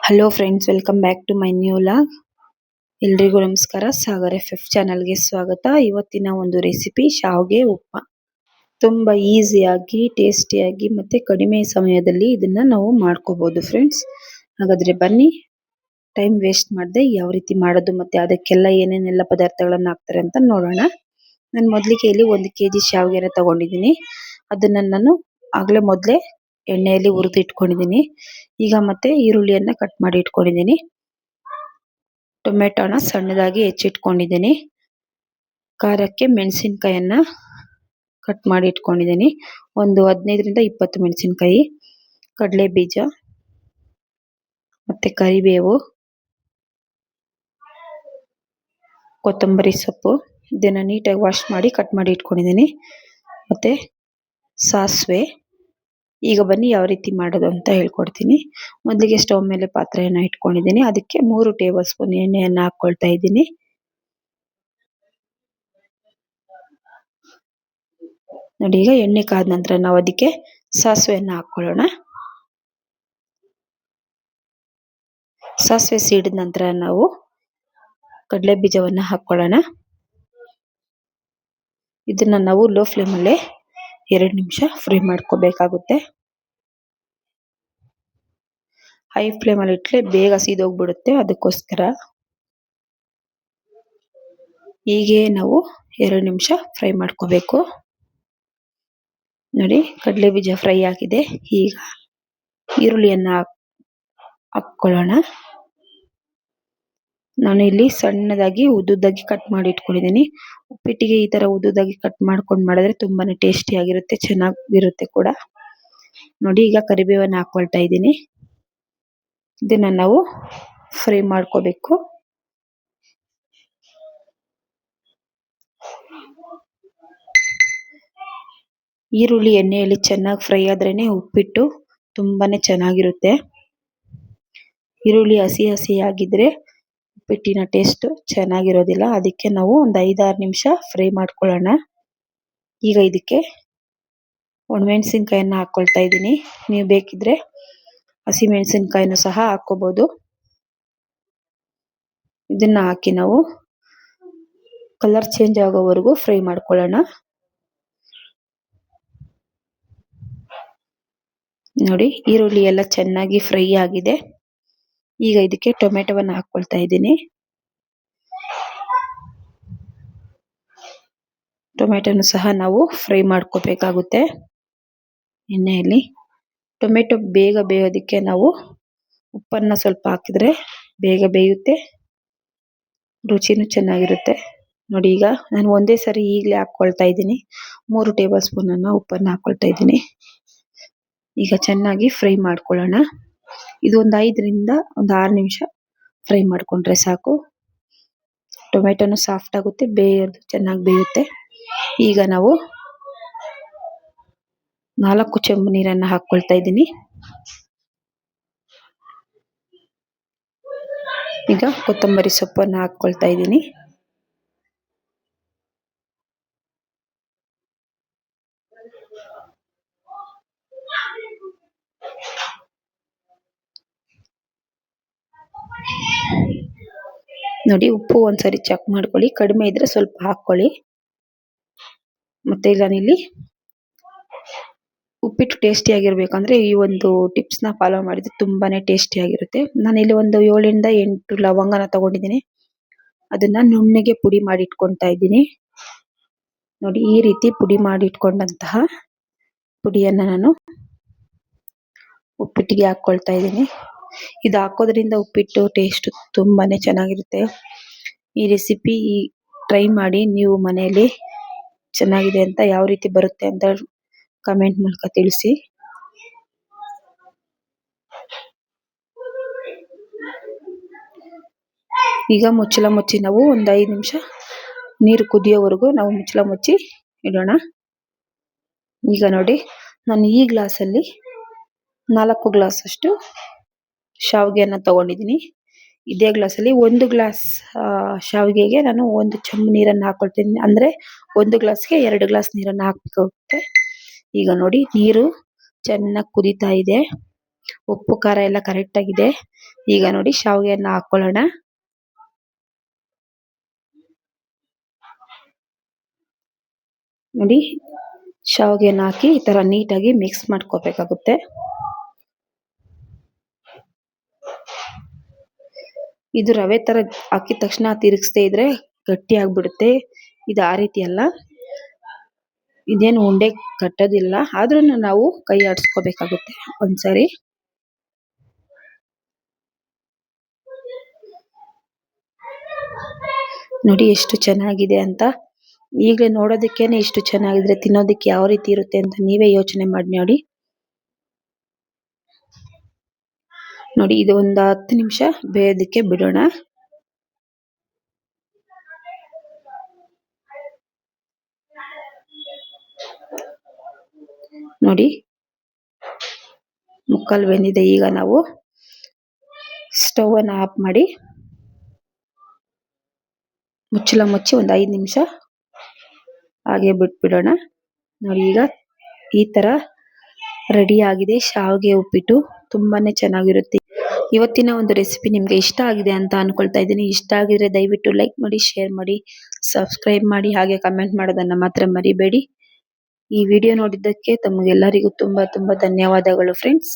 Hello friends, welcome back to my new vlog. ಎಲ್ರಿಗೂ ನಮಸ್ಕಾರ. Sagar FF ಚಾನಲ್ಗೆ ಸ್ವಾಗತ. ಇವತ್ತಿನ ಒಂದು ರೆಸಿಪಿ ಶಾವ್ಗೆ ಉಪ್ಮಾ. ತುಂಬ ಈಸಿಯಾಗಿ, ಟೇಸ್ಟಿಯಾಗಿ ಮತ್ತು ಕಡಿಮೆ ಸಮಯದಲ್ಲಿ ಇದನ್ನು ನಾವು ಮಾಡ್ಕೋಬೋದು ಫ್ರೆಂಡ್ಸ್. ಹಾಗಾದರೆ ಬನ್ನಿ, ಟೈಮ್ ವೇಸ್ಟ್ ಮಾಡದೆ ಯಾವ ರೀತಿ ಮಾಡೋದು ಮತ್ತು ಅದಕ್ಕೆಲ್ಲ ಏನೇನೆಲ್ಲ ಪದಾರ್ಥಗಳನ್ನು ಹಾಕ್ತಾರೆ ಅಂತ ನೋಡೋಣ. ನಾನು ಮೊದಲಿಗೆ ಇಲ್ಲಿ 1 kg ಶಾವಿಗೆನ ತಗೊಂಡಿದ್ದೀನಿ. ಅದನ್ನು ನಾನು ಆಗಲೇ ಮೊದಲೇ ಎಣ್ಣೆಯಲ್ಲಿ ಹುರಿದು ಇಟ್ಕೊಂಡಿದ್ದೀನಿ. ಈಗ ಮತ್ತೆ ಈರುಳ್ಳಿಯನ್ನು ಕಟ್ ಮಾಡಿ ಇಟ್ಕೊಂಡಿದ್ದೀನಿ. ಟೊಮೆಟೊನ ಸಣ್ಣದಾಗಿ ಹೆಚ್ಚಿಟ್ಕೊಂಡಿದ್ದೀನಿ. ಖಾರಕ್ಕೆ ಮೆಣಸಿನ್ಕಾಯನ್ನು ಕಟ್ ಮಾಡಿ ಇಟ್ಕೊಂಡಿದ್ದೀನಿ. ಒಂದು 15ರಿಂದ 20 ಮೆಣಸಿನ್ಕಾಯಿ, ಕಡಲೆ ಬೀಜ ಮತ್ತು ಕರಿಬೇವು, ಕೊತ್ತಂಬರಿ ಸೊಪ್ಪು, ಇದನ್ನು ನೀಟಾಗಿ ವಾಶ್ ಮಾಡಿ ಕಟ್ ಮಾಡಿ ಇಟ್ಕೊಂಡಿದ್ದೀನಿ. ಮತ್ತು ಸಾಸಿವೆ. ಈಗ ಬನ್ನಿ ಯಾವ ರೀತಿ ಮಾಡೋದು ಅಂತ ಹೇಳ್ಕೊಡ್ತೀನಿ. ಮೊದಲಿಗೆ ಸ್ಟವ್ ಮೇಲೆ ಪಾತ್ರೆಯನ್ನು ಇಟ್ಕೊಂಡಿದ್ದೀನಿ. ಅದಕ್ಕೆ 3 ಟೇಬಲ್ ಸ್ಪೂನ್ ಎಣ್ಣೆಯನ್ನು ಹಾಕ್ಕೊಳ್ತಾ ಇದ್ದೀನಿ. ನೋಡಿ, ಈಗ ಎಣ್ಣೆ ಕಾದ ನಂತರ ನಾವು ಅದಕ್ಕೆ ಸಾಸಿವೆಯನ್ನು ಹಾಕ್ಕೊಳ್ಳೋಣ. ಸಾಸಿವೆ ಸಿಡಿದ ನಂತರ ನಾವು ಕಡಲೆ ಬೀಜವನ್ನು ಹಾಕ್ಕೊಳ್ಳೋಣ. ಇದನ್ನು ನಾವು ಲೋ ಫ್ಲೇಮಲ್ಲೇ 2 ನಿಮಿಷ ಫ್ರೈ ಮಾಡ್ಕೋಬೇಕಾಗುತ್ತೆ. ಹೈ ಫ್ಲೇಮಲ್ಲಿ ಇಟ್ಟರೆ ಬೇಗ ಸೀದೋಗ್ಬಿಡುತ್ತೆ, ಅದಕ್ಕೋಸ್ಕರ ಹೀಗೆ ನಾವು 2 ನಿಮಿಷ ಫ್ರೈ ಮಾಡ್ಕೋಬೇಕು. ನೋಡಿ, ಕಡಲೆ ಬೀಜ ಫ್ರೈ ಆಗಿದೆ. ಈಗ ಈರುಳ್ಳಿಯನ್ನು ಹಾಕ್ಕೊಳ್ಳೋಣ. ನಾನು ಇಲ್ಲಿ ಸಣ್ಣದಾಗಿ ಉದ್ದುದ್ದಾಗಿ ಕಟ್ ಮಾಡಿ ಇಟ್ಕೊಂಡಿದ್ದೀನಿ. ಉಪ್ಪಿಟ್ಟಿಗೆ ಈ ತರ ಉದ್ದುದ್ದಾಗಿ ಕಟ್ ಮಾಡ್ಕೊಂಡು ಮಾಡಿದ್ರೆ ತುಂಬಾನೇ ಟೇಸ್ಟಿಯಾಗಿರುತ್ತೆ, ಚೆನ್ನಾಗಿರುತ್ತೆ ಕೂಡ. ನೋಡಿ, ಈಗ ಕರಿಬೇವನ್ನು ಹಾಕ್ಕೊಳ್ತಾ ಇದ್ದೀನಿ. ಇದನ್ನ ನಾವು ಫ್ರೈ ಮಾಡ್ಕೋಬೇಕು. ಈರುಳ್ಳಿ ಎಣ್ಣೆಯಲ್ಲಿ ಚೆನ್ನಾಗಿ ಫ್ರೈ ಆದ್ರೇನೆ ಉಪ್ಪಿಟ್ಟು ತುಂಬಾನೇ ಚೆನ್ನಾಗಿರುತ್ತೆ. ಈರುಳ್ಳಿ ಹಸಿ ಹಸಿಯಾಗಿದ್ರೆ ಉಪ್ಪಿಟ್ಟಿನ ಟೇಸ್ಟ್ ಚೆನ್ನಾಗಿರೋದಿಲ್ಲ. ಅದಕ್ಕೆ ನಾವು ಒಂದು 5-6 ನಿಮಿಷ ಫ್ರೈ ಮಾಡ್ಕೊಳ್ಳೋಣ. ಈಗ ಇದಕ್ಕೆ ಒಣಮೆಣಸಿನ್ಕಾಯನ್ನು ಹಾಕ್ಕೊಳ್ತಾ ಇದ್ದೀನಿ. ನೀವು ಬೇಕಿದ್ರೆ ಹಸಿ ಮೆಣಸಿನ್ಕಾಯಿನೂ ಸಹ ಹಾಕ್ಕೋಬಹುದು. ಇದನ್ನ ಹಾಕಿ ನಾವು ಕಲರ್ ಚೇಂಜ್ ಆಗೋವರೆಗೂ ಫ್ರೈ ಮಾಡ್ಕೊಳ್ಳೋಣ. ನೋಡಿ, ಈರುಳ್ಳಿ ಎಲ್ಲ ಚೆನ್ನಾಗಿ ಫ್ರೈ ಆಗಿದೆ. ಈಗ ಇದಕ್ಕೆ ಟೊಮೆಟೊವನ್ನು ಹಾಕ್ಕೊಳ್ತಾ ಇದ್ದೀನಿ. ಟೊಮೆಟೊನು ಸಹ ನಾವು ಫ್ರೈ ಮಾಡ್ಕೋಬೇಕಾಗುತ್ತೆ ಎಣ್ಣೆಯಲ್ಲಿ. ಟೊಮೆಟೊ ಬೇಗ ಬೇಯೋದಕ್ಕೆ ನಾವು ಉಪ್ಪನ್ನು ಸ್ವಲ್ಪ ಹಾಕಿದ್ರೆ ಬೇಗ ಬೇಯುತ್ತೆ, ರುಚಿನೂ ಚೆನ್ನಾಗಿರುತ್ತೆ. ನೋಡಿ, ಈಗ ನಾನು ಒಂದೇ ಸರಿ ಈಗಲೇ ಹಾಕ್ಕೊಳ್ತಾ ಇದ್ದೀನಿ. 3 ಟೇಬಲ್ ಸ್ಪೂನನ್ನು ಉಪ್ಪನ್ನು ಹಾಕ್ಕೊಳ್ತಾ ಇದ್ದೀನಿ. ಈಗ ಚೆನ್ನಾಗಿ ಫ್ರೈ ಮಾಡ್ಕೊಳ್ಳೋಣ. ಇದು ಒಂದು 5ರಿಂದ 6 ನಿಮಿಷ ಫ್ರೈ ಮಾಡ್ಕೊಂಡ್ರೆ ಸಾಕು. ಟೊಮೆಟೊನು ಸಾಫ್ಟ್ ಆಗುತ್ತೆ, ಚೆನ್ನಾಗಿ ಬೇಯುತ್ತೆ. ಈಗ ನಾವು 4 ಚೆಂಬು ನೀರನ್ನು ಹಾಕ್ಕೊಳ್ತಾ ಇದ್ದೀನಿ. ಈಗ ಕೊತ್ತಂಬರಿ ಸೊಪ್ಪನ್ನು ಹಾಕ್ಕೊಳ್ತಾ ಇದ್ದೀನಿ. ನೋಡಿ, ಉಪ್ಪು ಒಂದ್ಸರಿ ಚೆಕ್ ಮಾಡ್ಕೊಳ್ಳಿ, ಕಡಿಮೆ ಇದ್ರೆ ಸ್ವಲ್ಪ ಹಾಕ್ಕೊಳ್ಳಿ. ಮತ್ತೆ ಈಗ ನಾನಿಲ್ಲಿ ಉಪ್ಪಿಟ್ಟು ಟೇಸ್ಟಿಯಾಗಿರ್ಬೇಕಂದ್ರೆ ಈ ಒಂದು ಟಿಪ್ಸ್ನ ಫಾಲೋ ಮಾಡಿದ್ರೆ ತುಂಬಾನೇ ಟೇಸ್ಟಿಯಾಗಿರುತ್ತೆ. ನಾನಿಲ್ಲಿ ಒಂದು 7ರಿಂದ 8 ಲವಂಗನ ತಗೊಂಡಿದ್ದೀನಿ. ಅದನ್ನ ನುಣ್ಣಗೆ ಪುಡಿ ಮಾಡಿ ಇಟ್ಕೊಳ್ತಾ ಇದ್ದೀನಿ. ನೋಡಿ, ಈ ರೀತಿ ಪುಡಿ ಮಾಡಿ ಇಟ್ಕೊಂಡಂತಹ ಪುಡಿಯನ್ನ ನಾನು ಉಪ್ಪಿಟ್ಟಿಗೆ ಹಾಕ್ಕೊಳ್ತಾ ಇದ್ದೀನಿ. ಇದು ಹಾಕೋದ್ರಿಂದ ಉಪ್ಪಿಟ್ಟು ಟೇಸ್ಟ್ ತುಂಬಾನೇ ಚೆನ್ನಾಗಿರುತ್ತೆ. ಈ ರೆಸಿಪಿ ಟ್ರೈ ಮಾಡಿ ನೀವು ಮನೆಯಲ್ಲಿ. ಚೆನ್ನಾಗಿದೆ ಅಂತ, ಯಾವ ರೀತಿ ಬರುತ್ತೆ ಅಂತ ಕಮೆಂಟ್ ಮೂಲಕ ತಿಳಿಸಿ. ಈಗ ಮುಚ್ಚಳ ಮುಚ್ಚಿ ನಾವು ಒಂದು 5 ನಿಮಿಷ ನೀರು ಕುದಿಯೋವರೆಗೂ ನಾವು ಮುಚ್ಚಳ ಮುಚ್ಚಿ ಇಡೋಣ. ಈಗ ನೋಡಿ, ನಾನು ಈ ಗ್ಲಾಸಲ್ಲಿ 4 ಗ್ಲಾಸ್ ಅಷ್ಟು ಶಾವಿಗೆಯನ್ನು ತಗೊಂಡಿದ್ದೀನಿ. ಇದೇ ಗ್ಲಾಸಲ್ಲಿ 1 ಗ್ಲಾಸ್ ಶಾವಿಗೆಗೆ ನಾನು 1 ಚೆಂಬು ನೀರನ್ನು ಹಾಕೊಳ್ತೀನಿ. ಅಂದರೆ 1 ಗ್ಲಾಸ್ಗೆ 2 ಗ್ಲಾಸ್ ನೀರನ್ನು ಹಾಕಬೇಕಾಗುತ್ತೆ. ಈಗ ನೋಡಿ, ನೀರು ಚೆನ್ನಾಗಿ ಕುದೀತಾ ಇದೆ. ಉಪ್ಪು ಖಾರ ಎಲ್ಲ ಕರೆಕ್ಟ್ ಆಗಿದೆ. ಈಗ ನೋಡಿ ಶಾವಿಗೆಯನ್ನ ಹಾಕೊಳ್ಳೋಣ. ನೋಡಿ ಶಾವಿಗೆನ ಹಾಕಿ ಈ ತರ ನೀಟಾಗಿ ಮಿಕ್ಸ್ ಮಾಡ್ಕೋಬೇಕಾಗುತ್ತೆ. ಇದು ರವೆ ತರ ಹಾಕಿದ ತಕ್ಷಣ ತಿರುಗಿಸದೇ ಇದ್ರೆ ಗಟ್ಟಿ ಆಗ್ಬಿಡುತ್ತೆ. ಇದು ಆ ರೀತಿ ಅಲ್ಲ, ಇದೇನು ಉಂಡೆ ಕಟ್ಟೋದಿಲ್ಲ, ಆದ್ರೂ ನಾವು ಕೈ ಆಡಿಸ್ಕೋಬೇಕಾಗುತ್ತೆ ಒಂದ್ಸರಿ. ನೋಡಿ ಎಷ್ಟು ಚೆನ್ನಾಗಿದೆ ಅಂತ. ಈಗಲೇ ನೋಡೋದಕ್ಕೇನೆ ಇಷ್ಟು ಚೆನ್ನಾಗಿದ್ರೆ ತಿನ್ನೋದಕ್ಕೆ ಯಾವ ರೀತಿ ಇರುತ್ತೆ ಅಂತ ನೀವೇ ಯೋಚನೆ ಮಾಡಿ ನೋಡಿ. ನೋಡಿ ಇದು ಒಂದು 10 ನಿಮಿಷ ಬೇಯೋದಕ್ಕೆ ಬಿಡೋಣ. ನೋಡಿ ಮುಕ್ಕಾಲು ಬೆಂದಿದೆ. ಈಗ ನಾವು ಸ್ಟವ್ ಅನ್ನು ಆಫ್ ಮಾಡಿ ಮುಚ್ಚಳ ಮುಚ್ಚಿ ಒಂದು 5 ನಿಮಿಷ ಹಾಗೆ ಬಿಟ್ಬಿಡೋಣ. ನೋಡಿ ಈಗ ಈ ತರ ರೆಡಿ ಆಗಿದೆ ಶಾವಿಗೆ ಉಪ್ಪಿಟ್ಟು. ತುಂಬಾನೇ ಚೆನ್ನಾಗಿರುತ್ತೆ. ಇವತ್ತಿನ ಒಂದು ರೆಸಿಪಿ ನಿಮ್ಗೆ ಇಷ್ಟ ಆಗಿದೆ ಅಂತ ಅನ್ಕೊಳ್ತಾ ಇದ್ದೀನಿ. ಇಷ್ಟ ಆಗಿದ್ರೆ ದಯವಿಟ್ಟು ಲೈಕ್ ಮಾಡಿ, ಶೇರ್ ಮಾಡಿ, ಸಬ್ಸ್ಕ್ರೈಬ್ ಮಾಡಿ, ಹಾಗೆ ಕಮೆಂಟ್ ಮಾಡೋದನ್ನ ಮಾತ್ರ ಮರಿಬೇಡಿ. ಈ ವಿಡಿಯೋ ನೋಡಿದ್ದಕ್ಕೆ ತಮಗೆಲ್ಲರಿಗೂ ತುಂಬಾ ಧನ್ಯವಾದಗಳು ಫ್ರೆಂಡ್ಸ್.